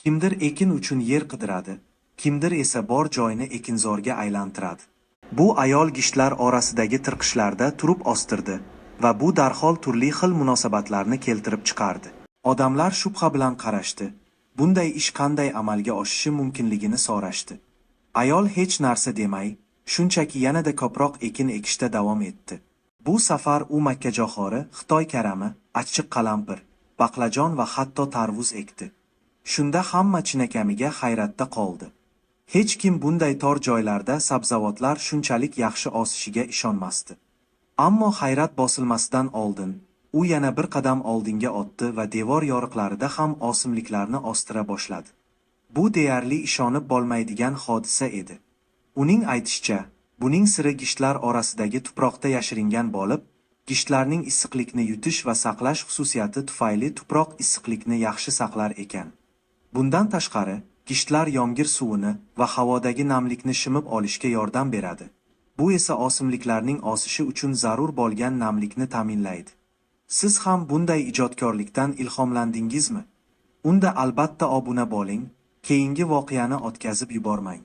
Kimdir ekin uchun yer qidiradi, kimdir esa bor joyni ekinzorga aylantiradi. Bu ayol gishtlar orasidagi tirqishlarda turib ostirdi va bu darhol turli xil munosabatlarni keltirib chiqardi. Odamlar shubha bilan qarashdi. Bunday ish qanday amalga oshishi mumkinligini so'rashdi. Ayol hech narsa demay, shunchaki yanada ko'proq ekin ekishda davom etdi. Bu safar u makkajo'xori, Xitoy karami, achchiq qalampir, baqlajon va hatto tarvuz ekdi. Shunda hamma chinakamiga hayratda qoldi. Hech kim bunday tor joylarda sabzavotlar shunchalik yaxshi o'sishiga ishonmasdi. Ammo hayrat bosilmasdan oldin, u yana bir qadam oldinga otdi va devor yoriqlarida ham o'simliklarni o'stira boshladi. Bu deyarli ishonib bo'lmaydigan hodisa edi. Uning aytishicha, buning siri gishtlar orasidagi tuproqda yashiringan bo'lib, gishtlarning issiqlikni yutish va saqlash xususiyati tufayli tuproq issiqlikni yaxshi saqlar ekan. Bundan tashqari, gishtlar yomg'ir suvini va havodagi namlikni shimib olishga yordam beradi. Bu esa o'simliklarning o'sishi uchun zarur bo'lgan namlikni ta'minlaydi. Siz ham bunday ijodkorlikdan ilhomlandingizmi? Unda albatta obuna bo'ling, keyingi voqeani o'tkazib yubormang.